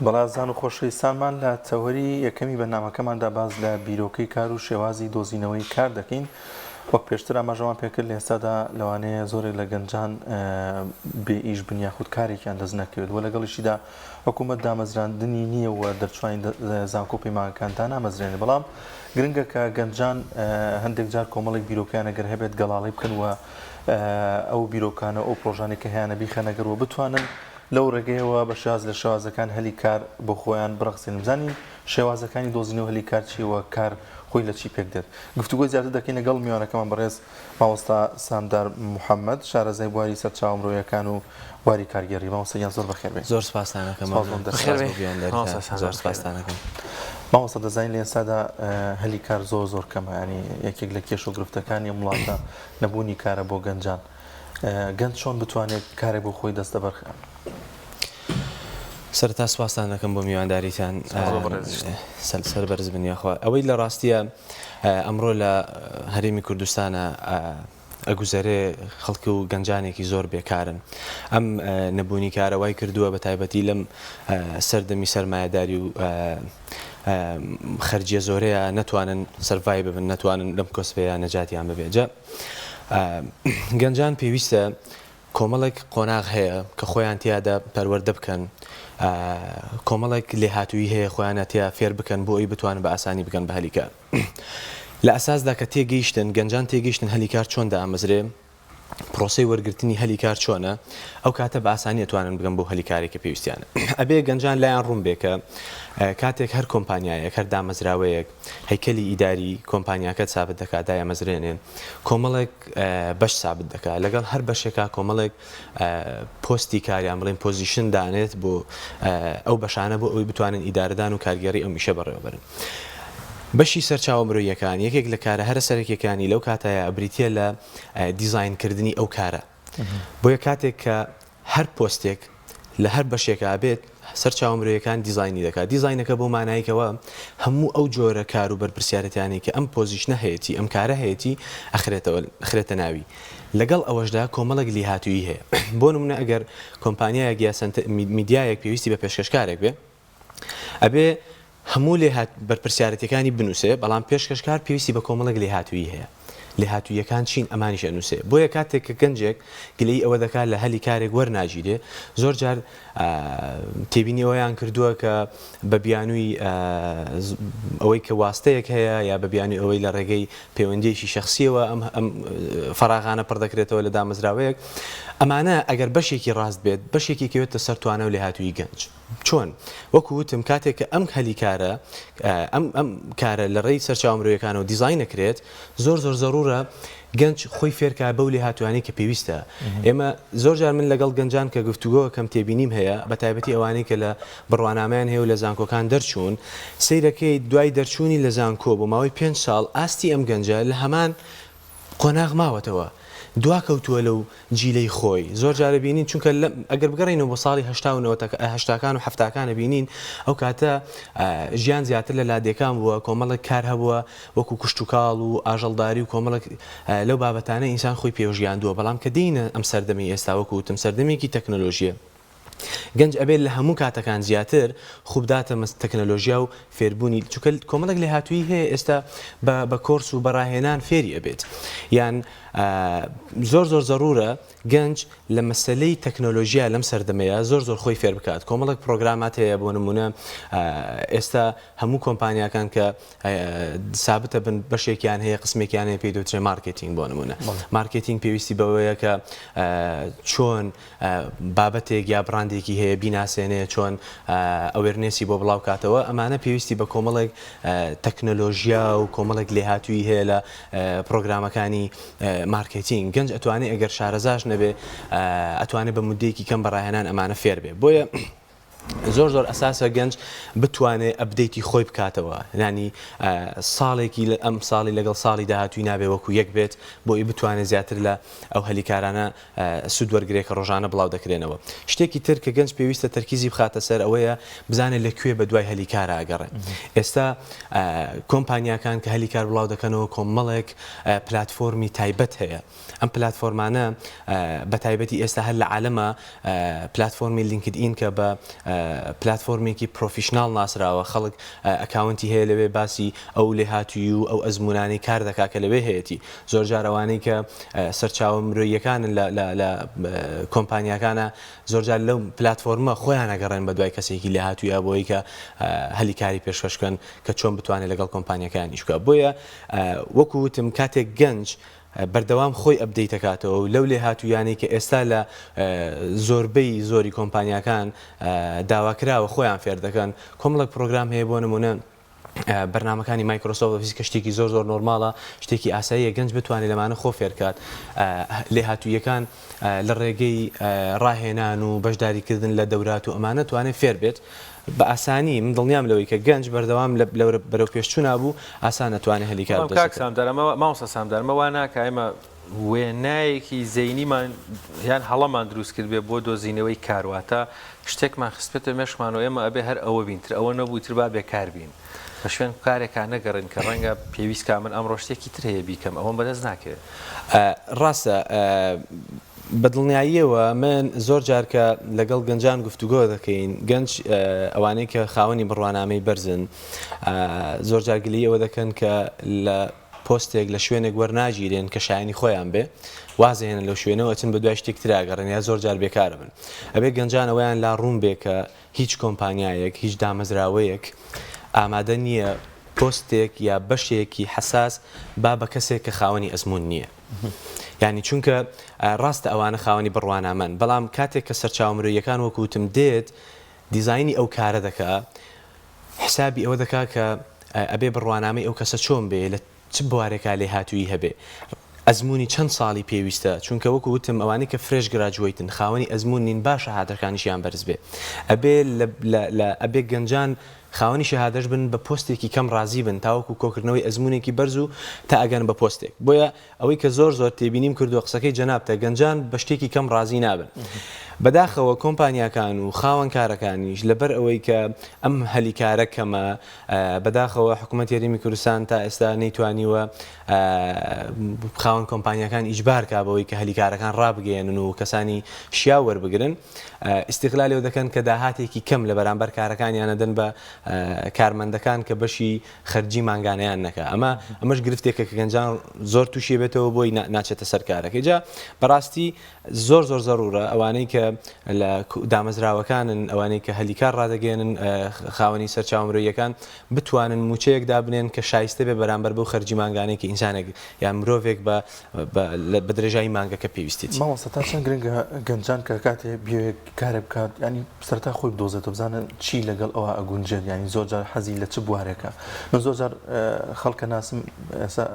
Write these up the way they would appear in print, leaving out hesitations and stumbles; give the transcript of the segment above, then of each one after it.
بەڵازان و خۆشەویستانمان لە تەوەری یەکەمی بەرنامەکەماندا باز لە بیرۆکەی کار و شێوازی دۆزینەوەی کار دەکەین. وەک پێشتر ئاماژەمان پێکرد لە ئێستادا لەوانەیە زۆرێک لە گەنجان بێ ئیش بنیا خودکارێکیان دەست نەکەوێت و لەگەڵیشیدا حکوومەت دامەزراندنی نییە و دەرچوانی زانکۆ پەیمانەکانتان نامەزرێنێ، بەڵام گرنگە کە گەنجان هەندێک جار کۆمەڵێک بیرۆکیان ئەگەر هەبێت گەڵاڵی بکەن و ئەو بیرۆکانە ئەو پرۆژانێک کە هەیەە بیخەنەگەرەوە بتوانن لەو ڕێگەیەوە بە شێواز لە شێوازەکان هەلی کار بۆ خۆیان بڕەخسێن. بزانین شێوازەکانی دۆزینەوە هەلی کار چیوە، کار خۆی لە چی پێک دێت. گفتوگۆی زیاتر دەکەین لەگەڵ میوانەکەمان بەڕێز مامۆستا سامدار محەممەد، شارەزای بواری سەرچاو مرۆییەکان و واری کارگەری. مامۆستایان زۆر بەخێر بێت. زۆر سپاسانەکەم. زۆر سپاسانەکەم. مامۆستا دەزانین لە ئێستادا هەلی کار زۆر کەمە، ینی یەکێک لە کێش و گرفتەکانی وڵاتە نەبوونی کارە بۆ گەنجان. گەنج چۆن بتوانێت کارێک بۆ خۆی دەستە بەرخە؟ سەرتا سوپاسانەکەم بۆ میوانداریتان، سەربەرز بنیاخوا. ئەوەی لە ڕاستیە ئەمڕۆ لە هەرێمی کوردستانە ئەگوزارێ خەڵکی و گەنجانێکی زۆر بێکارن. ئەم نەبوونی کارەوای کردووە بە تایبەتی لەم سەردەمی سەرمایەداری و خەرجیە زۆرەیە نەتوانن سەرڤایڤ ببن، نەتوانن لەم کۆسپەیە نەجاتیان ببێجە. گەنجان پێویستە کۆمەڵێک قۆناغ هەیە کە خۆیان تیادا پەروەردە بکەن، کۆمەڵێک لێهاتووی هەیە خۆیانە تیا فێر بکەن بۆ ئەوی بتوانن بە ئاسانی بگەن بە هەلی کار. لە ئەساسدا کە تێگەیشتن گەنجان تێگەیشتن هەلی کار چۆن دامەزرێ، پرۆسەی وەرگرتنی هەلی کار چۆنە، ئەو کاتە بە ئاسانی ئەتوانن بگەن بۆ هەلی کارێکە پێویستیانە. ئەبێ گەنجان لایەن ڕوون بێ کە کاتێک هەر کۆمپانیایەک هەر دامەزراوەیەک هەیکەلی ئیداری کۆمپانیاکە سابت دەکات دایەمەزرێنێن، کۆمەڵێک بەش سابت دەکات، لەگەڵ هەر بەشێکا کۆمەڵێک پۆستی کاریان بڵێن پۆزیشن دانێت بۆ ئەو بەشانە بۆ ئەوی بتوانن ئیدارەدان و کارگەری ئەو میشە بەڕێوەبرن. بەشی سەرچاوە مرۆییەکان یەکێک لە کارە هەرە سەرەکیەکانی لەو کاتایە ئەبریتە لە دیزاینکردنی ئەو کارە. بۆیە کاتێک کە هەر پۆستێک لە هەر بەشێکە بێت سەرچاوە مرۆییەکان دیزاینی دەکات. دیزاینەکە بۆ مانایکەوە هەموو ئەو جۆرە کار و بەرپرسیارەتیانی کە ئەم پۆزیشنە هەیەی ئەم کارە هەیەی ئەخرێتە ناوی. لەگەڵ ئەوەشدا کۆمەڵێک لیهاتووی هەیە. بۆ نمونە ئەگەر کۆمپانیایەک یا میدیایەک پێویستی بە پێشکەشکارێک بێ، ئەبێ هەموو لێهات بەرپرسیارەتەکانی بنووسێ، بەڵام پێشکەشکار پێویستی بە کۆمەڵێک لێهاتووی هەیە. لێهاتوویەکان چین ئەمانیش ئەنووسێ. بۆیە کاتێک کە گەنجێک گلەی ئەوە دەکات لە هەلی کارێک وەرناگیرێ، زۆر جار تێبینی ئەویان کردووە کە بە بیانووی ئەوەی کە واستەیەک هەیە یا بە بیانووی ئەوەی لە ڕێگەی پەیوەندیەکی شەخسیەوە ئەم فەراغانە پڕ دەکرێتەوە لە دامەزراوەیەک. ئەمانە ئەگەر بەشێکی ڕاست بێت، بەشێکی کەوێتە سەر توانە و لێهاتووی گەنج. چۆن؟ وەکو وتم کاتێک کە ئەم هەلی کارە ئەم کارە لە ڕێی سەرچاوە مرۆییەکانەوە دیزاین نەکرێت، زۆر زەڕورە گەنج خۆی فێرکە بەو لێهاتوانەی کە پێویستە. ئێمە زۆر جار من لەگەڵ گەنجان کە گفتوگۆ کەم تێبینیم هەیە، بە تایبەتی ئەوانەی کە لە بڕوانامەیان هەیە و لە زانکۆکان دەرچوون، سەیرەکەی دوای دەرچوونی لە زانکۆ بۆ ماوەی 5 ساڵ ئاستی ئەم گەنجە لە هەمان قۆناغ ماوەتەوە، دواکەوتووە لەو جیلەی خۆی. زۆر جارە بینین چونکە ئەگەر بگەڕینەوە بۆ ساڵی هەشتاکان و هەفتاکانە بینین، ئەو کاتە ژیان زیاتر لە لادێکان بووە، کۆمەڵێک کار هەبووە وەکو کوشت و کاڵ و ئاژەڵداری و کۆمەڵێک لەو بابەتانە ئینسان خۆی پێوەژیاندووە. بەڵام کە دێینە ئەم سەردەمی ئێستا وەکو وتم سەردەمێکی تەکنۆلۆژیە، گەنج ئەبێت لە هەموو کاتەکان زیاتر خوبداتە تەکنۆلۆژیا و فێربوونی، چونکە کۆمەڵێک لێهاتووی هەیە ئێستا بە کۆرس و بەڕاهێنان فێری ئەبێت. یان زۆر زەڕورە گەنج لە مەسەلەی تەکنۆلۆژیا لەم سەردەمەیە زۆر خۆی فێر بکات. کۆمەڵێک پرۆگرامات هەیە، بۆ نمونە ئێستا هەموو کۆمپانیاکان کە سابتە بن بەشێکیان هەیە، قسمێکیان هەیە پێی دەوترێت مارکتینگ. بۆ نمونە مارکتینگ پێویستی بەوەیە کە چۆن بابەتێک یا براندێکی هەیە بیناسێنێ، چۆن ئەوێرنێسی بۆ بڵاو کاتەوە. ئەمانە پێویستی بە کۆمەڵێک تەکنۆلۆژیا و کۆمەڵێک لێهاتووی هەیە لە پرۆگرامەکانی مارکتینگ. گەنج ئەتوانێت ئەگەر شارەزاش نەبێ، ئەتوانێت بە مودەیەکی کەم بەڕاهێنان ئەمانە فێر بێ. بۆیە زۆر ئەساسە گەنج بتوانێت ئەپدەیتی خۆی بکاتەوە، ینی ساڵێکی لە ئەم ساڵی لەگەڵ ساڵی داهاتووی نابێ وەکو یەک بێت، بۆ ئەی بتوانێت زیاتر لە ئەو هەلیکارانە سوود وەرگرێت کە ڕۆژانە بڵاو دەکرێنەوە. شتێکی تر کە گەنج پێویستە تەرکیزی بخاتە سەر ئەوەیە بزانێت لەکوێ بە دوای هەلیکارە ئەگەڕێن. ئێستا کۆمپانیاکان کە هەلیکار بڵاو دەکەنەوە کۆمەڵێک پلاتفۆرمی تایبەت هەیە. ئەم پلاتفۆرمانە بە تایبەتی ئێستا هەر لە عالەمە پلاتفۆرمی لینکدئین کە بە پلتفۆرمێکی پرۆفیشنال ناسراوە خەڵک ئەکاونتی هەیە لەوێ باسی ئەو لێ هاتووی و ئەو ئەزمونانی کار دەکا کە لەوێ هەیەی زۆر جارەوانەی کە سەرچاوە مرۆییەکانن لە کۆمپانیەکانە زۆرجار لەو پلتفۆرمە خۆیان ئەگەڕێن بە دوای کەسێکی لێ هاتوویە بۆی کە هەلیکاری پێشکەشکەن کە چۆن بتوانێت لەگەڵ کۆمپانیەکانی بکە بۆیە وەکو وتم کاتێک گەنج بەردەوام خۆی ئەپدەیت دەکاتەوە و لەو لێ هاتوویانی کە ئێستا لە زۆربەی زۆری کۆمپانیەکان داواکراوە خۆیان فێر دەکەن کۆمەڵک پرۆگرام هەیە بۆ نمونە بەرنامەکانی مایکرۆسۆفت ئۆفیس کە شتێکی زۆر نۆرمالە شتێکی ئاساییە گەنج بتوانێت لەمانە خۆ فێرکات لێ هاتوویەکان لە ڕێگەی ڕاهێنان و بەشداریکردن لە دەورات و ئەمانە توانێت فێر بێت بە ئاسانی من دڵنیام لەوەی کە گەنج بەردەوام بەرەو پێشچوو نابوو ئاسان نەتوانێت هەلیکار ماوسە سامدارمە وا ناکە ئێمە وێنایەکی زەینیمان یان هەڵەمان دروست کرد بێ بۆ دۆزینەوەی کارواتە شتێکمان خستێتە مێشمانەوە ئێمە ئەبێ هەر ئەوە بینتر ئەوە نەبوویتر با بێکار بین بە شوێن کارێکان نەگەڕن کە ڕەنگە پێویست کا من ئەمڕۆ شتێکی تر هەیە بیکەم ئەوەم بەدەست ناکرێت ڕاستە بەدڵنیاییەوە من زۆر جارکە لەگەڵ گەنجان گفتوگۆ دەکەین گەنج ئەوانەی کە خاوەنی بڕوانامەی بەرزن زۆر جارگلی ئەوە دەکەن کە لە پۆستێک لە شوێنێک وەرناگیرێن کە شایانی خۆیان بێ وازێنن لەو شوێنەوە چن بە دوای شتێک تراگەڕن یا زۆر جار بێکارە بن ئەبێ گەنجان ئەویان لا ڕوون بێ کە هیچ کۆمپانیایەک هیچ دامەزراوەیەک ئامادە نییە پۆستێک یا بەشێکی حساس با بە کەسێک کە خاوەنی ئەزمون نییە یعنی چونکە ڕاستە ئەوانە خاوەنی بڕوانامەن بەڵام کاتێک کە سەرچاو مرۆییەکان وەکوتم دێت دیزایانی ئەو کارە دەکا حسابی ئەوە دەکا کە ئەبێ بڕوانامەی ئەو کەسە چۆن بێ لە چ بوارێکا لێ هاتووی هەبێ ئەزمموی چەند ساڵی پێویستە چونکە وەکو وتم ئەوانەی کە فرێش گراجویتن خاوەنی ئەزممون نین باشە هادەکانیشیان بەرز بێ ئەبێ گەنجان خاوەنی شەهادەش بن بە پۆستێکی کەم ڕازی بن تاوەکو کۆکردنەوەی ئەزمموونێکی بەرز و تا ئەگەن بە پۆستێک بۆیە ئەوەی کە زۆر تێبینیم کردو قسەکەی جەنابتە گەنجان بە شتێکی کەم ڕازی نابن بەداخەوە کۆمپانیاکان و خاوەن کارەکانیش لەبەر ئەوەی کە ئەم هەلیکارە کەمە بەداخەوە حکوومەت یاریمی کوردستان تا ئێستا نەیتوانیوە خاوەن کۆمپانیەکان ئیجبار کا بەوەی کە هەلیکارەکان ڕابگەێنن و کەسانی شیا وەربگرن ئیستیقلالی دەکەن کە داهاتێکی کەم لە بەرامبەر کارەکانیان دەن بە کارمەندەکان کە بەشی خەرجی ماگانەیان نەکە ئەمەش گرفتێکە کە گەنجان زۆر تووشێ بێتەوە بۆی ناچێتە سەر کارەکەی جا بەڕاستی زۆر زەڕورە ئەوانەی کە لە دامەزراوەکانن ئەوانەی کە هەلیکار ڕدەگەێنن خاوەنی سەرچاو مرۆییەکان بتوانن موچەیەک دابنێن کە شایستە بێ بەرامبەر بەو خەرجی مانگانەیەکی ئینسانێک یان مرۆڤێک بە درێژایی مانگەکە پێویستێتی ماوەستا تا چەند گرنگە گەنجان کە کاتێ بێک کارێ بکات ینی سەرتا خۆی بدۆزێتەوە بزانن چی لەگەڵ ئەوە ئەگونجێت ینی زۆر جار حەزی لە چ بوارێکە من زۆر جار خەڵکە ناسم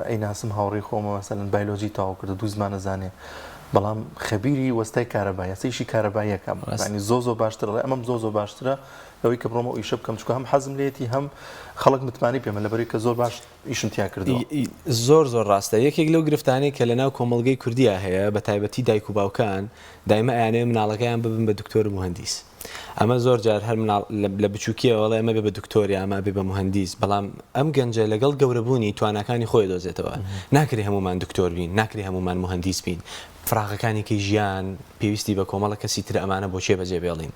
ئەی ناسم هاوڕێی خۆمە مەسەلەن بایۆلۆژی تاوا کردو دوو زمانە زانێ بەڵام خەبیری وەستای کارەبای سیشی کارەباییەکەم ینی زۆ باشترە ئەمەم زۆ باشترە لەوەی کە بڕۆمە ئیشە بکەم چکە هەم حەزم لێتی هەم خەڵک متمانی پێمە لەبەری کە زۆر باش ئیشم تیا کردەوە زۆر ڕاستە یەکێک لەو گرفتانەی کە لەناو کۆمەڵگەی کوردیا هەیە بە تایبەتی دایک و باوکان دایمە ئەیانەیە مناڵەکەیان ببن بە دکتۆر و مهندیس ئەمە زۆر جار هەر لە بچووکیە وڵای ئەمە بێ بە دکتۆری ئەمە بێ بە مهندیس بەڵام ئەم گەنجە لەگەڵ گەورەبوونی توانەکانی خۆی دۆزێتەوە ناکری هەمومان دکتۆر بین ناکری هەمومان مهندیس بین فراغەکانێکی ژیان پێویستی بە کۆمەڵە کەسی تر ئەمانە بۆ چێ بەجێ بێڵین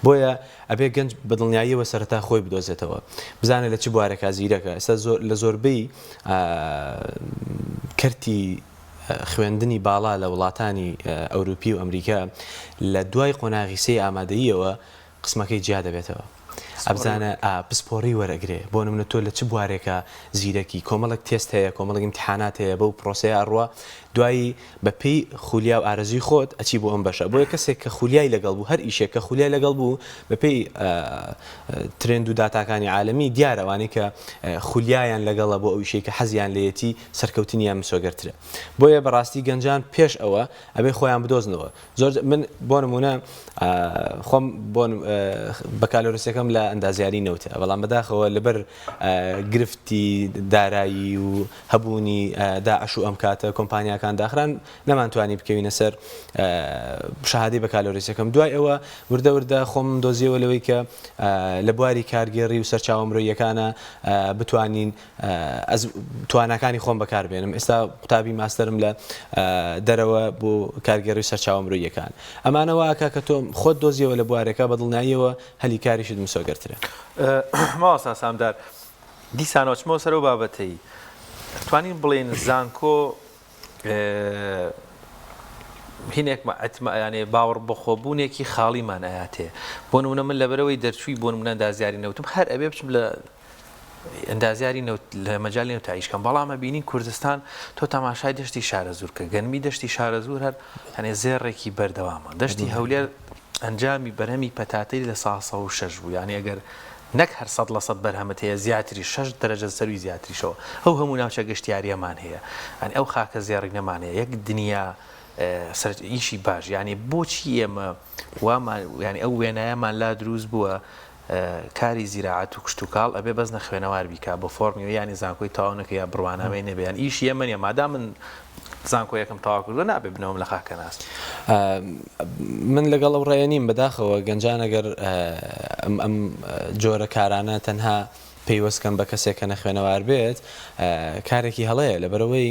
بۆیە ئەبێ گەنج بەدڵنیاییەوە سەرەتا خۆی بدۆزێتەوە بزانێت لە چ بوارێکا زیرەکە ئێستا لە زۆربەی کەرتی خوێندنی باڵا لە وڵاتانی ئەوروپی و ئەمریکا لە دوای قۆناغی سێ ئامادەییەوە قسمەکەی جیا دەبێتەوە ئەبزانە پسپۆڕی وەرەگرێ بۆ نمونە تۆ لە چ بوارێکە زیرەکی کۆمەڵک تێست هەیە کۆمەڵک ئیمتیحانات هەیە بەو پرۆسەیە ئەڕوە دوایی بەپێی خولیا و ئارەزوی خۆت ئەچی بۆ ئەم بەشە بۆیە کەسێک کە خولیای لەگەڵ بوو هەر ئیشێک کە خولیای لەگەڵ بوو بەپێی ترند و داتاکانی عالەمی دیارەوانەی کە خولیایان لەگەڵە بۆ ئەو ئیشەی کە حەزیان لەیەتی سەرکەوتنیان مسۆگەرترە بۆیە بەڕاستی گەنجان پێش ئەوە ئەبێ خۆیان بدۆزنەوە زۆر من بۆ نمونە خۆم بۆ بەکالۆرسەکەم لە ئەندازیاری نەوتە بەڵام بەداخەوە لەبەر گرفتی دارایی و هەبوونی داعش و ئەم کاتە کۆمپانیاکان داخران نەمانتوانی بکەوینە سەر شەهادەی بە کالۆریسەکەم دوای ئەوە وردە خۆم دۆزیەوە لەوەی کە لە بواری کارگێڕی و سەرچاوەمرۆیەکانە بتوانین توانەکانی خۆم بەکاربێنم ئێستا قوتابی ماستەرم لە دەرەوە بۆ کارگێڕی و سەرچاوەمرۆیەکان ئەمانەوە ئاکا کە تۆ خۆت دۆزیەوە لە بوارەکە بەدڵنیاییەوە هەلی کاریشت مسۆگەرترە ماوەستا سامدار دیسانۆچمەوە سەر و بابەتەی توانین بڵێن زانکۆ هینێک ینی باوەڕ بەخۆبوونێکی خاڵیمان ئااتێ بۆ نمونە من لەبەرەوەی دەرچووی بۆ نمونە ئەندازیاری نەوتم هەر ئەبێ بچم لە ئەندازیاری لە مەجای نەوتاییشکەم بەڵامە بینین کوردستان تۆ تەماشای دەشتی شارەزور کە گەنمی دەشتی شارەزور هەر هەنێ زێڕێکی بەردەوامە دەشتی هەولێر ئەنجامی بەرهەمی پەتاتەی لە 16 بوو یعنی ئەگەر نەک هەر 100% بەرهەمت هەیە زیاتری 6 دەرەجە سەروی زیاتریشەوە ئەو هەموو ناوچە گەشتیاریەمان هەیە ئەنی ئەو خاکە زێڕی نەمان هەیە یەک دنیا ئیشی باش ینی بۆچی ئێمە وامان ینی ئەو وێنایەمان لا دروست بووە کاری زیراعەت و کشت و کاڵ ئەبێ بەزنە خوێنەوار بیکە بۆ فۆرمیەوە ینی زانکۆی تاوانەکە یا بڕوانامەی نەبێن ئیش ئێمەنیە مادام من زانکۆ یەکەم تاوا کردو نابێ بنەوەم لە خاکە ناست من لەگەڵ ئەو ڕێنیم بەداخەوە گەنجان ئەگەر ئەم جۆرە کارانە تەنها پێیوەستکەن بە کەسێک کە نەخوێنەوار بێت کارێکی هەڵەیە لەبەرەوەی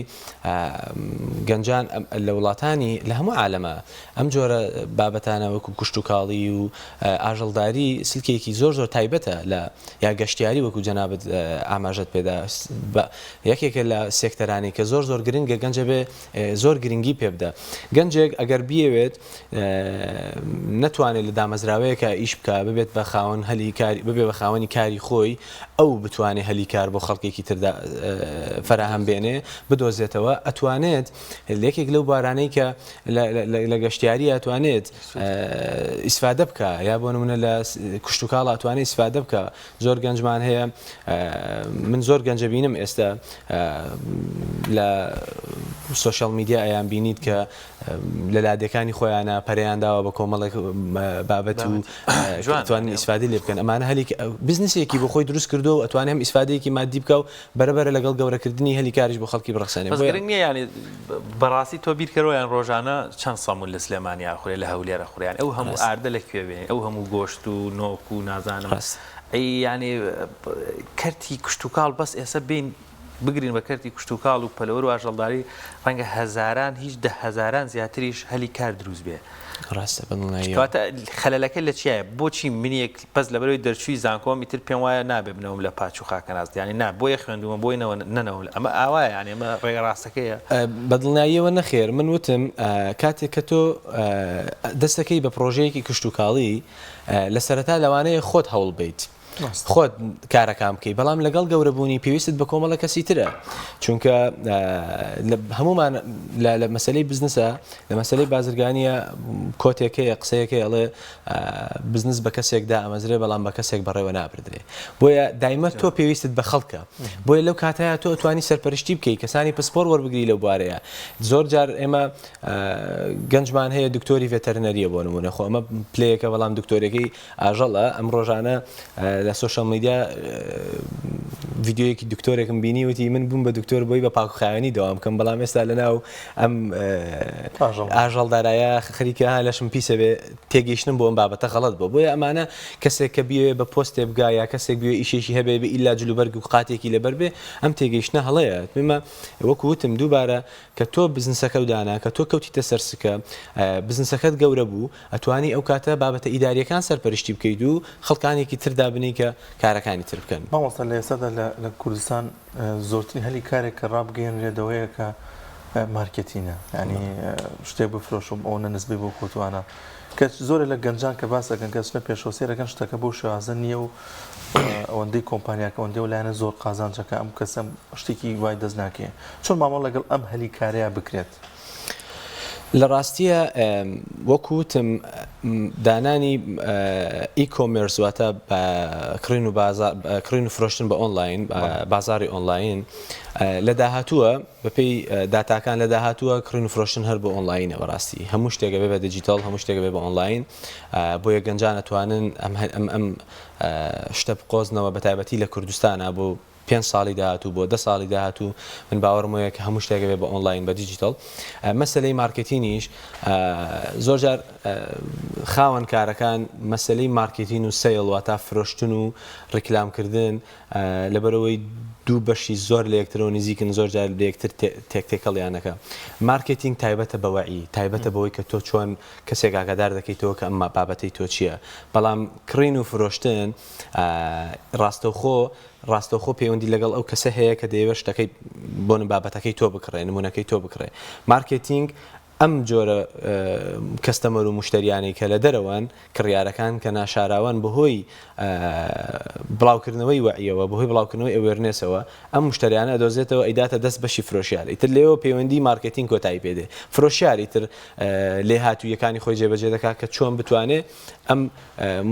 گەنجان لە وڵاتانی لە هەموو عالەمە ئەم جۆرە بابەتانە وەکو کوشت و کاڵی و ئاژەڵداری سلکێکی زۆر تایبەتە لە یا گەشتیاری وەکو جەنابەت ئاماژەت پێدا یەکێکە لە سێکتەرانی کە زۆر گرنگە گەنجە بێ زۆر گرنگی پێ بدە گەنجێک ئەگەر بیەوێت نەتوانێت لە دامەزراوەیەکە ئیش بکە ببێت بە خاوەن هەلی کاری ببێ بە خاوەنی کاری خۆی ئەو بتوانێت هەلی کار بۆ خەڵکێکی تردا فراهەم بێنێ بدۆزێتەوە ئەتوانێت یەکێک لەو بارانەی کە لە گەشتیاری ئەتوانێت ئیسفادە بکە یا بۆ نمونە لە کوشت و کاڵ ئەتوانێت ئیسفادە بکە زۆر گەنجمان هەیە من زۆر گەنجە بینم ئێستا لە سوشال میدیا ئەیان بینیت کە لە لادەکانی خۆیانە پەریانداوە بە کۆمەڵێک بابەت و توانین ئیسفادی لێ بکەن ئەمانە هەلی بزنسێکی بۆ خۆی دروست کردو و ئەتوانێت هەم ئیسفادەیەکی مادی بکە و بەرەبەرە لەگەڵ گەورەکردنی هەلی کاریش بۆ خەڵکی بڕخسەنێ گرنگ نییە ینی بەڕاستی تۆ بیرکەوەیان ڕۆژانە چەند سەمون لە سلێمانیا خوێ لە هەولێرە خوریان ئەو هەموو ئاردە لەکوێ بێنێ ئەو هەموو گۆشت و نۆک و نازانم ینی کەرتی کشت و کاڵ بەس ئێستا بین بگرین بە کەرتی کشت و کاڵ و پەلەوەر و ئاژەڵداری ڕەنگە هەزاران هیچ دە هەزاران زیاتریش هەلی کار دروست بێ ڕاستە بڵنایە خەلەلەکە لە چیایە بۆچی منیەک پس لەبەرەوەی دەرچووی زانکۆم ئیتر پێم وایە نابێ بنەوەم لە پاچ و خاکە ناست ینی نا بۆیە خوێندومە بۆی نەنەوە ئەمە ئاوایە ینی ئەمە ڕێگە ڕاستەکەیە بەدڵنیاییەوە نەخێر من وتم کاتێک کە تۆ دەستەکەی بە پرۆژەیەکی کشت و کاڵی لە سەرەتا لەوانەیە خۆت هەوڵ بیت خۆت کارەکان بکەی بەڵام لەگەڵ گەورەبوونی پێویستت بە کۆمەڵە کەسی ترە چونکە هەمومان لە مەسلەی بزنسە لە مەسلەی بازرگانیە کۆتێکەیە قسەیەکەی ئەڵێ بزنس بە کەسێکدا ئەمەزرێ بەڵام بە کەسێک بەڕێوە نابردرێ بۆیە دایمە تۆ پێویستت بە خەڵکە بۆیە لەو کاتەیە تۆ توانی سەرپەرشتی بکەی کەسانی پسپۆر وەربگری لەو بوارەیە زۆر جار ئێمە گەنجمان هەیە دکتۆری ڤێتەرنەریە بۆ نمونە خۆ ئەمە پلەیەکە بەڵام دکتۆرەکەی ئاژەڵە ئەم ڕۆژانە لە سوشال میدیا ڤیددیۆیەکی دکتۆرێکم بینی وتی من بووم بە دکتۆر بۆی بە پاکخایەنی دەوام بکەم بەڵام ئێستا لەناو ئەم ئاژەڵدارایە خەریکە لەشم پیسە بێ تێگەیشتن بۆ ئەم بابەتە غەڵەت بوو بۆیە ئەمانە کەسێک کە بیوێ بە پۆستێ بگا یا کەسێک بوێ ئیشێکی هەبێ بە ئیلا جلوبەرگ و قاتێکی لەبەر بێ ئەم تێگەیشتنە هەڵەیە ممە وەکو وتم دووبارە کە تۆ بزنسەکە دانا کە تۆ کەوتیتە سەرسکە بزنسەکەت گەورە بوو ئەتوانی ئەو کاتە بابەتە ئیداریەکان سەرپەرشتی بکەیت و خەڵکانێکی تردا بنی کە کارەکانی تر بکەن مامۆستا لە ئێستادا لە کوردستان زۆرترین هەلی کارێک کە ڕابگەێنرێتەوەیە کە مارکتینە ینی شتێک بفرۆشم ئەوە نسبی بۆ کۆتوانە کە زۆرە لە گەنجان کە باس دەکەن کە چنە پێشۆسێرەکەن شتەکە بۆ شێوازە نییە و ئەوەندەی کۆمپانیاکە ئەوەندەی و لایەنە زۆر قازانجەکە ئەم کەسم شتێکی وای دەست ناکێ چۆن مامۆڵ لەگەڵ ئەم هەلی کارەیە بکرێت لە ڕاستیە وەکوتم دانانی ئیکۆمرس واتە کڕین و فرۆشتن بە ئۆنلاین بازاری ئۆنلاین لە داهاتووە بەپێی داتاکان لە داهاتووە کڕین و فرۆشتن هەر بە ئۆنلاینە بەڕاستی هەموو شتێکە بێ بە دیجیتال هەموو شتێکە بێ بە ئۆنلاین بۆیە گەنجان ئەتوانن ئەم شتە بقۆزنەوە بە تایبەتی لە کوردستانە بۆ 5 ساڵی داهاتوو بۆ 10 ساڵی داهاتوو من باوەڕم وەیە کە هەموو شتێکە بێ بە ئۆنلاین بە دیجیتال مەسلەی مارکتینیش زۆر جار خاوەن کارەکان مەسلەی مارکتین و سەیڵ واتە فرۆشتن و ڕیکلامکردن لەبەرەوەی دوو بەشی زۆر لە یەکترەوە نزیکن زۆر جار لە یەکتر تێکتێکەڵیانەکە مارکتینگ تایبەتە بە وەعی تایبەتە بەوەی کە تۆ چۆن کەسێک ئاگادار دەکەیتەوە کە ئەمما بابەتەی تۆ چییە بەڵام کڕین و فرۆشتن ڕاستەوخۆ پەیوەندی لەگەڵ ئەو کەسە هەیە کە دەیەوێت شتەکەی بۆ بابەتەکەی تۆ بکڕێ نمونەکەی تۆ بکڕێ مارکتینگ ئەم جۆرە کەستەمەر و مشتریانی کە لە دەرەوەن کڕیارەکان کە ناشاراوان بەهۆی بڵاوکردنەوەی وعیەوە بەهۆی بڵاوکردنەوەی ئەوێرنێسەوە ئەم مشتریانە دۆزێتەوە ئەیداتە دەست بەشی فرۆشیار ئیتر لێەوە پەیوەندی مارکتینگ کۆتایی پێدێ فرۆشیاری تر لێ هاتوویەکانی خۆی جێبەجێ دەکات کە چۆن بتوانێت ئەم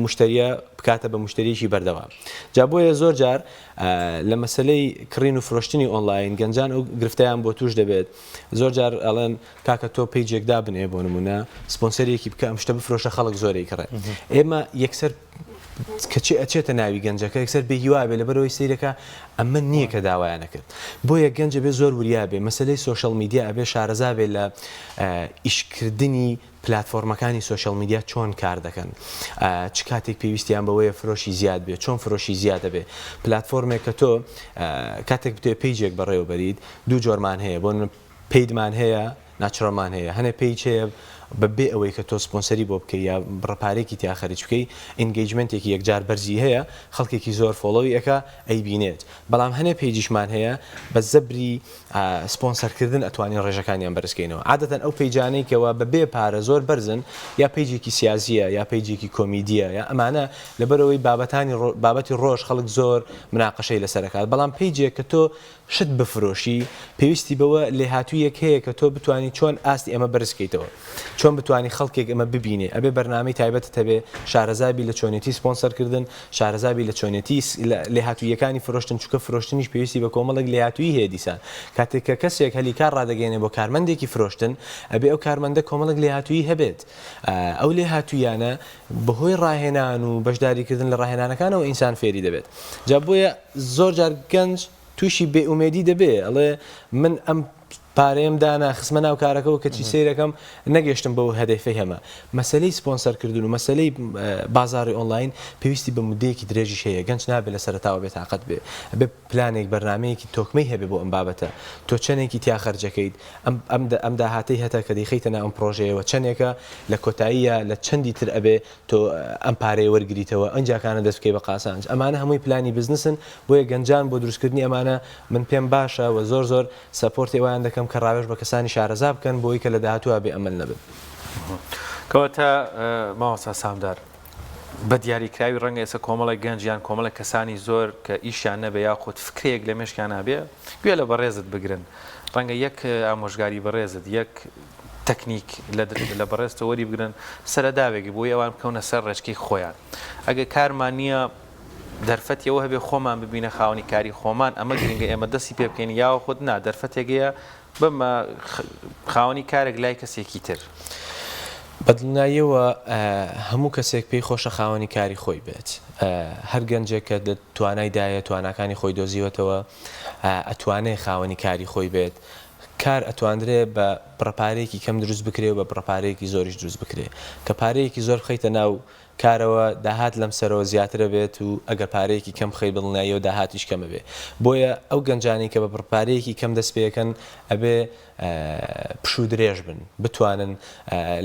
مشتریە بکاتە بە مشتریەکی بەردەوام جا بۆیە زۆر جار لە مەسلەی کڕین و فرۆشتنی ئۆنلاین گەنجان ئەو گرفتیان بۆ توش دەبێت زۆر جار ئەڵێن کاکە تۆ پیجێکدا بنێ بۆ نمونە سپۆنسەرێکی بکە ئەم شتە بفرۆشە خەڵک زۆرەی کڕێ ئێمە یەکسەر کەچی ئەچێتە ناوی گەنجەکە یەکسەر بێهیوا بێ لەبەرەوەی سیرەکە ئەمە نییە کە داوایانە کرد بۆ یەک گەنجە بێ زۆر وریا بێ مەسلەی سۆشەڵ میدیا ئەبێ شارەزا بێ لە ئیشکردنی پلتفۆرمەکانی سوۆشەڵ میدیا چۆن کار دەکەن چ کاتێک پێویستیان بەوەیە فرۆشی زیاد بێت چۆن فرۆشی زیادە بێ پلتفۆرمێک کە تۆ کاتێک بتوێ پیجێک بەڕێوەبەریت دوو جۆرمان هەیە بۆ پیدمان هەیە ناچڕەمان هەیە هەنێ پیج هەیە بەبێ ئەوەی کە تۆ سپۆنسەری بۆ بکەی یا ڕپارێکی تیا خەریج بکەی ئینگەیجمنتێکی یەکجار بەرزی هەیە خەڵکێکی زۆر فۆڵۆوی ئەەکە ئەیبینێت بەڵام هەنێ پیجیشمان هەیە بە زەبری سپۆنسەرکردن ئەتوانین ڕێژەکانیان بەرزکەینەوە عادەتەن ئەو پیجانەی کەەوە بەبێ پارە زۆر بەرزن یا پیجێکی سیازیە یا پیجێکی کۆمیدیە یا ئەمانە لەبەرەوەی بابەتی ڕۆژ خەڵک زۆر مناقەشەی لەسەرەکات بەڵام پیجێک کە تۆ شت بفرۆشی پێویستی بەوە لێ هاتوویەک هەیە کە تۆ بتانی چۆن ئاستی ئەمە بەرزکەیتەوە چۆن بتانی خەڵکێک ئەمە ببینێ ئەبێ بەرنامەی تایبەتە بێ شارەزابی لە چۆنێتی سپۆنسەرکردن شارەزابی لە چۆنێتی لێ هاتوویەکانی فرۆشتن چووکە فرۆشتنیش پێویستی بە کۆمەڵک لێ هاتووی هەیە دیسان کاتێک کە کەسێک هەلیکار ڕدەگەێنێ بۆ کارمەندێکی فرۆشتن ئەبێ ئەو کارمەندە کۆمەڵک لێ هاتووی هەبێت ئەو لێ هاتوویانە بەهۆی ڕاهێنان و بەشداریکردن لە ڕاهێنانەکانەوە ئینسان فێری دەبێت جا بۆیە زۆر جار گەنج تووشی بێئومێدی دەبێ ئەڵێ من ئەم پارەیەم دانا خسمە ناو کارەکەەوە کەچی سیرەکەم نەگەشتم بەو هەدەفەی هەمە مەسلەی سپۆنسەرکردن و مەسلەی بازاری ئۆنلاین پێویستی بە مودەیەکی درێژی هەیە گەنج نابێت لە سەرتاوە بێت تااقەت بێ پلانێک بەرنمەیەکی تۆکمەی هەبێ بۆ ئەم بابەتە تۆ چەندێکی تیا خەرجەکەیت ئەم داهاتەی هەتا کە دەیخیتە ناو ئەم پرۆژەیەوە چەندێکە لە کۆتاییە لە چەندی تر ئەبێ تۆ ئەم پارەیە وەرگریتەوە ئەنجاکانە دەست بکەی بە قاسانج ئەمانە هەمووی پلانی بزنسن بۆیە گەنجان بۆ دروستکردنی ئەمانە من پێم باشە و زۆر زۆر سەپۆرتی ئەویان دەکەم کە ڕاوێژ بە کەسانی شارەزا بکەن بۆی کە لە داهاتووە بێ ئەمەل نەبێت کەواتە ماوەسا سامدار بە دیاریکراوی ڕەنگە ئێستا کۆمەڵی گەنجیان کۆمەڵە کەسانی زۆر کە ئیشیان نەبێ یاخود فکرێک لە مێشکیان نابێ گوێ لە بەڕێزت بگرن ڕەنگە یەک ئامۆژگاری بەڕێزت یەک تەکنیک لە بەڕێستە وەری بگرن سەرەداوێکی بۆی ئەوان بکەونە سەر ڕێچکەی خۆیان ئەگە کارمان نییە دەرفەتەوە هەبێ خۆمان ببینە خاوەنی کاری خۆمان ئەمە گرنگە ئێمە دەستی پێ بکەین یاوە خودت نا دەرفەتێکەیە بمە خاوەنی کارێک لای کەسێکی تر بەدڵناییەوە هەموو کەسێک پێی خۆشە خاوەنی کاری خۆی بێت هەر گەنجێک کە توانایدایە تواناکانی خۆی دۆزیوەتەوە ئەتوانێت خاوەنی کاری خۆی بێت کار ئەتواندرێت بە پڕپارێکی کەم دروست بکرێ و بە پڕپارەیەکی زۆریش دروست بکرێ کە پارەیەکی زۆر بخەیتە ناو کارەوە داهات لەم سەرەوە زیاترە بێت و ئەگەر پارەیەکی کەم خەی بڵناییەوە داهاتیش کەمە بێ بۆیە ئەو گەنجانی کە بە پڕپارەیەکی کەم دەست پێەکەن ئەبێ پشوو درێژ بن بتوانن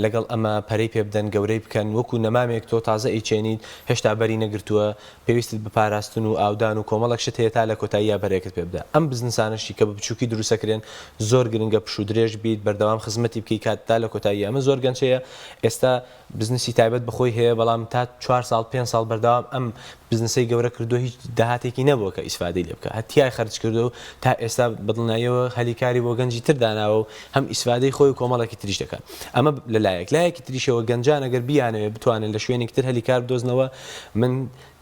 لەگەڵ ئەمە پەرەی پێ بدەن گەورەی بکەن وەکو نەمامێک تۆ تازە ئەیچێنیت هێشتا بەری نەگرتووە پێویستت بپاراستن و ئاودان و کۆمەڵک شت هەیە تا لە کۆتاییە بەرێکت پێ بدە ئەم بزنسانشی کە بە بچووکی دروستەکرێن زۆر گرنگە پشوو درێژ بیت بەردەوام خزمەتی بکەی کاتتا لە کۆتایی ئەمە زۆر گەنجەیە ئێستا بزنسی تایبەت بەخۆی هەیە بەڵام بەڵام تا 4 ساڵ 5 ساڵ بەردەوام ئەم بزنسی گەورە کردو هیچ داهاتێکی نەبووە کە ئیسفادەی لێ بکە هەتیای خەرج کردو و تا ئێستا بەدڵناییەوە هەلیکاری بۆ گەنجی تر داناوە و هەم ئیسفادەی خۆی و کۆمەڵێکی تریش دەکات ئەمە لەلایەکی تریشەوە گەنجان ئەگەر بیانەوێ بتوانن لە شوێنێک تر هەلیکار بدۆزنەوە من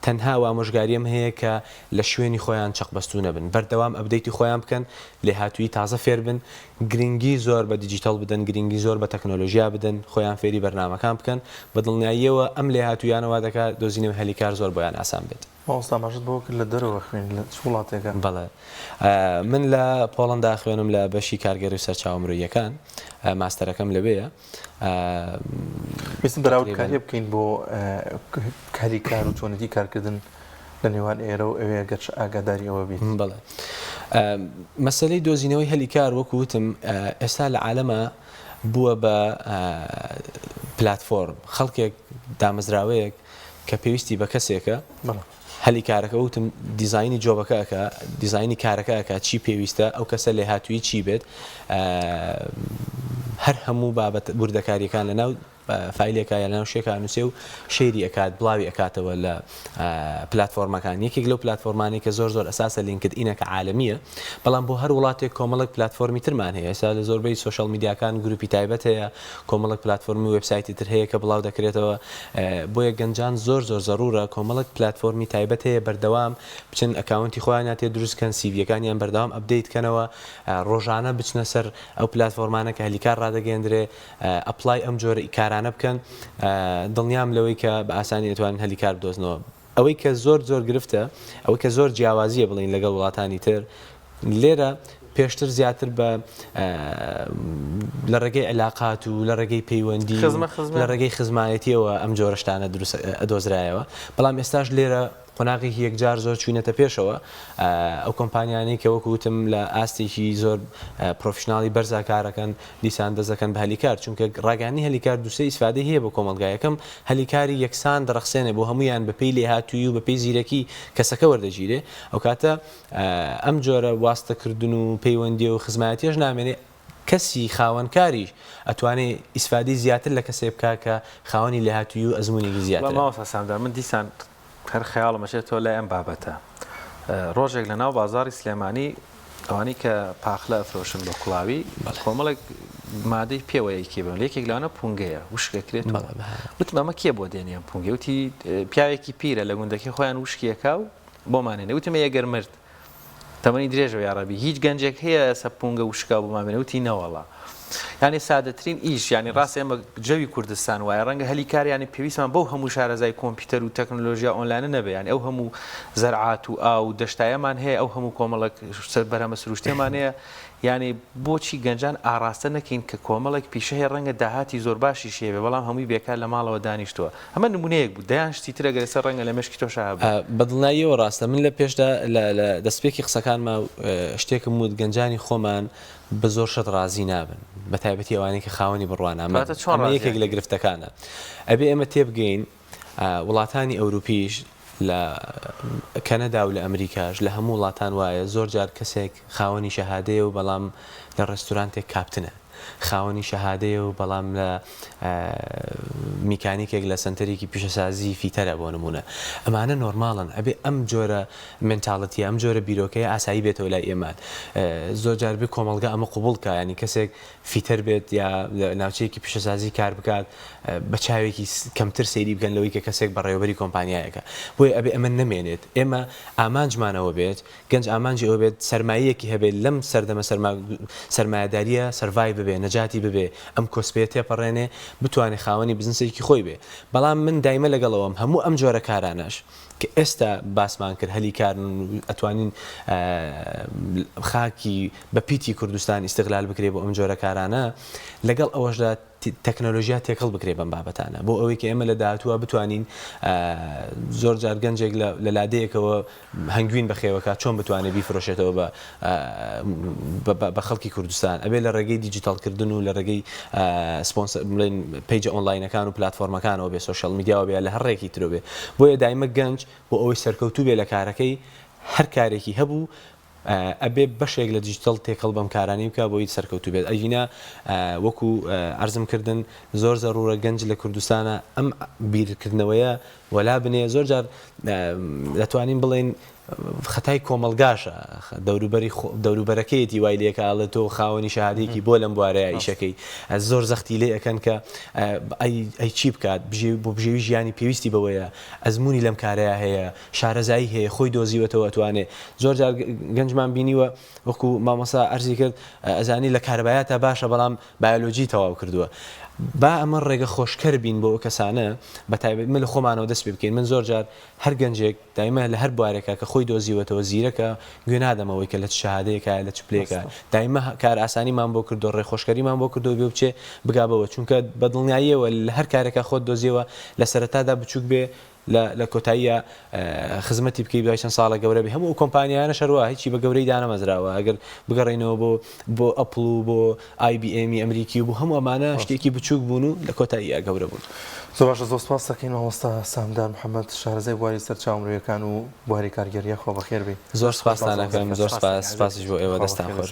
تەنها ئامۆژگاریم هەیە کە لە شوێنی خۆیان چەقبەستوو نەبن بەردەوام ئەپدەیتی خۆیان بکەن لێهاتووی تازە فێر بن گرنگی زۆر بە دیجیتال بدەن گرنگی زۆر بە تەکنۆلۆژیا بدەن خۆیان فێری بەرنامەکان بکەن بەدڵنیاییەوە ئەم لێهاتوویانەوە دەکات دۆزینەوەی هەلیکار زۆر بۆیان ئاسان بێت مامۆستا ماژت بۆ کرد لە دەرەوە خوێن لە وڵاتێکە بەڵێ من لە پۆڵەندا خوێنم لە بەشی کارگەری و سەرچاوە مرۆییەکان ماستەرەکەم لەوەیە ویستم بەراوردکاریە بکەین بۆ هەلیکار و چۆنەتی کارکردن لە نێوان ئێرە و ئەوەیە گەرچ ئاگاداری ئەوە بیت بەڵێ مەسەلەی دۆزینەوەی هەلیکار وەکوتم ئێستا لە عالەمە بووە بە پلاتفۆرم خەڵکێک دامەزراوەیەک کە پێویستی بە کەسێکە هەلیکارەکە وتم دیزایانی جۆبەکەکە دیزایانی کارەکەکە چی پێویستە ئەو کەسە لێ هاتووی چی بێت هەر هەموو بابەت بوردەکاریەکان لەناو فایلێکە یا لەناو شێکە نووسێ و شەیری ئەکات بڵاوی ئەکاتەوە لە پلاتفۆرمەکان یەکێک لەو پلاتفۆرمانی کە زۆر ئەساسە لینکدئینەکە عالەمیە بەڵام بۆ هەر وڵاتێک کۆمەڵک پلاتفۆرمی ترمان هەیە ئێستا لە زۆربەی سوشال میدیاکان گروپی تایبەت هەیە کۆمەڵک پلاتفۆرمی وێبسایتی تر هەیە کە بڵاو دەکرێتەوە بۆیە گەنجان زۆر زەرورە کۆمەڵک پلاتفۆرمی تایبەت هەیە بەردەوام بچن ئەکاونتی خۆیان تێ دروستکەن سیڤیەکانیان بەردەوام ئەپدەیتکەنەوە ڕۆژانە بچنە سەر ئەو پلاتفۆرمانە کە هەلیکار ڕادەگەێنرێ ئەپلای ئەم جۆرە ئیکارانە بکەن دڵنیام لەوەی کە بە ئاسانی دەتوانن هەلیکار بدۆزنەوە ئەوەی کە زۆر گرفتە ئەوەی کە زۆر جیاوازیە بڵین لەگەڵ وڵاتانی تر لێرە پێشتر زیاتر بە لە ڕێگەی علاقات و لە ڕێگەی پەیوەندی لە ڕێگەی خزمایەتیەوە ئەم جۆرەشتانە دۆزرایەوە بەڵام ئێستاش لێرە قۆناغێکی یەکجار زۆر چوینەتە پێشەوە ئەو کۆمپانیانی کە وەکوتم لە ئاستێکی زۆر پرۆفشناڵی بەرزا کارەکەن دیسان دەزەکەن بە هەلیکار چونکە ڕاگەانی هەلیکار دووسێ ئیسفادەی هەیە بۆ کۆمەلگایەکەم هەلیکاری یەکسان دەڕەخسێنێ بۆ هەمویان بەپێی لێهاتووی و بەپێی زیرەکی کەسەکە وەردەگیرێ ئەو کاتە ئەم جۆرە واستەکردن و پەیوەندی و خزمایەتیش نامێنێ کەسی خاوەنکاریش ئەتوانێت ئیسفادەی زیاتر لە کەسێ بکا کە خاوەنی لێهاتووی و ئەزمونێکی زیاتر ماوەسەسامدا من دیسان هەر خەیاڵمەشێتەوە لای ئەم بابەتە ڕۆژێک لە ناو بازاری سلێمانی ئەوانی کە پاخلە ئەفرۆشن بە کوڵاوی کۆمەڵێک مادەی پێوەیەکی بن لێکێک لەوانە پونگەیە وشکەکرێت وتم ئەمە کێ بۆ دێنیان پونگێ وتی پیاوێکی پیرە لە گوندەکەی خۆیان وشکیەکە و بۆمانێنێ وتمە یەگەر مرد تەمەنی درێژەوە یاڕەبی هیچ گەنجێک هەیە سە پونگە وشکا بۆمانێنێ وتی نەوەڵا ینی سادەترین ئیش ینی ڕاستی ئەمە جەوی کوردستان وایە ڕەنگە هەلیکاریانی پێویستمان بەو هەموو شارەزای کۆمپیوتەر و تەکنۆلۆژیا ئۆنلاینە نەبێ ینی ئەو هەموو زەرعات و ئاو دەشتایەمان هەیە ئەو هەموو کۆمەڵک بەرهەمە سروشتێمان هەیە ینی بۆچی گەنجان ئاراستە نەکەین کە کۆمەڵێک پیشە هەیە ڕەنگە داهاتی زۆر باشی شێوێ بەڵام هەمووی بێکار لە ماڵەوە دانیشتووە ئەمە نمونەیەک بوو دەیان شتی ترە گەرەسەر ڕەنگە لە مشکی تۆ شاب بەدڵناییەوە ڕاستە من لە پێشدا لە دەستپێکی قسەکانمە شتێکم وت گەنجانی خۆمان بە زۆر شت ڕازی نابن بە تایبەتی ئەوانەی کە خاوەنی بڕوانە ئەمە یەکێک لە گرفتەکانە ئەبێ ئێمە تێبگەین وڵاتانی ئەوروپیش لە کەنەدا و لە ئەمریکاش لە هەموو وڵاتان وایە زۆر جار کەسێک خاوەنی شەهادەیە و بەڵام لە ڕێستورانتێک کاپتنە خاوەنی شەهادەیە و بەڵام لە میکانیکێک لە سنتەرێکی پیشەسازی فیتەرە بۆ نمونە ئەمانە نۆرماڵن ئەبێ ئەم جۆرە منتاڵەتی ئەم جۆرە بیرۆکەیە ئاسایی بێتەوە لای ئێمان زۆر جار بێ کۆمەلگا ئەمە قوبوڵکە ینی کەسێک فیتەر بێت یا ناوچەیەکی پیشەسازی کار بکات بە چاوێکی کەمتر سەیری بگەن لەوەی کە کەسێک بەڕێوەبەری کۆمپانیایەکە بۆیە ئەبێ ئەمە نەمێنێت ئێمە ئامانجمانەوە بێت گەنج ئامانجی ئەوە بێت سەرمایەکی هەبێت لەم سەردەمە سەرمایەداریە سەرڤایڤ ببێ نەجاتی ببێ ئەم کۆسپێت تێپەڕێنێ بتوانێت خاوەنی بزنسێکی خۆی بێ بەڵام من دایمە لەگەڵەوەم هەموو ئەم جۆرە کارانەش کە ئێستا باسمان کرد هەلیکارن ئەتوانین خاکی بە پیتی کوردستان ئیستیغلال بکرێ بۆ ئەم جۆرە کارانە لەگەڵ ئەوەشدا تەکنۆلۆژیا تێکەڵ بکرێ بەم بابەتانە بۆ ئەوەی کە ئێمە لە داهاتووە بتوانین زۆر جار گەنجێک لە لادەیەکەوە هەنگوین بەخێوەکە چۆن بتوانێت بیفرۆشێتەوە بە خەڵکی کوردستان ئەبێ لە ڕێگەی دیجیتالکردن و لە ڕێگەی پیجە ئۆنلاینەکان و پلاتفۆرمەکانەوە بێ سوشال میدیاوە بێ لە هەڕێکی ترۆ بێ بۆیە دایمە گەنج بۆ ئەوەی سەرکەوتوو بێ لە کارەکەی هەر کارێکی هەبوو ئەبێ بەشێک لە دیجیتال تێکەڵ بەم کارانی بکە بۆی سەرکەوتو بێت ئەژینە وەکو عەرزم کردن زۆر زەڕورە گەنج لە کوردستانە ئەم بیرکردنەوەیە وەلا بنێ زۆر جار دەتوانین بڵێن خەتای کۆمەلگاشە دەوروبەرەکەیەتی وای لێکاڵێت تۆ خاوەنی شەهادەیەکی بۆ لەم بوارەیە ئیشەکەی زۆر زەختی لێ ئەەکەن کە ئەی چی بکات بۆ بژێوی ژیانی پێویستی بەوەیە ئەزمموی لەم کارەیە هەیە شارەزایی هەیە خۆی دۆزیوەتەوە ئەتوانێت زۆر جار گەنجمان بینیوە وەکو مامەسا ئەرزی کرد ئەزانی لە کاربایاتە باشە بەڵام بایۆلۆجی تەواو کردووە با ئەمە ڕێگە خۆشکەر بین بۆ کەسانە بە تایبەت من لە خۆمانەوە دەست پێ بکەین من زۆر جار هەر گەنجێک دایمە لە هەر بوارێکە کە خۆی دۆزیوەتەوە زیرەکە گوێ نادەمەوەی کە لە شەهادەیەکە لە چ پلێکە دایمە کار ئاسانیمان بۆ کردو ڕێ خۆشکەریمان بۆ کردو بێ بچێ بگابەوە چونکە بەدڵنیاییەوە لە هەر کارێکە خۆت دۆزیەوە لە سەرەتادا بچووک بێ لە کۆتاییە خزمەتی بکەی بای چەند ساڵە گەورە بێ هەموو کۆمپانیانە شەروە هیچی بە گەورەی دانەمەزراوە ئەگەر بگەڕێنەوە بۆ ئەپڵ و بۆ IBM ئەمریکی و بۆ هەموو ئەمانە شتێکی بچووک بوون و لە کۆتاییە گەورە بوون. زۆر باشە زۆر سپاس دەکەین مامۆستا سامدار محەممەد شارەزای بواری سەرچاومڕویەکان و بواری کارگەریە خۆ بەخێر بێ. زۆر سپاسان دەکەم زۆر سپاسیش بۆ ئێوە دەستان خۆش.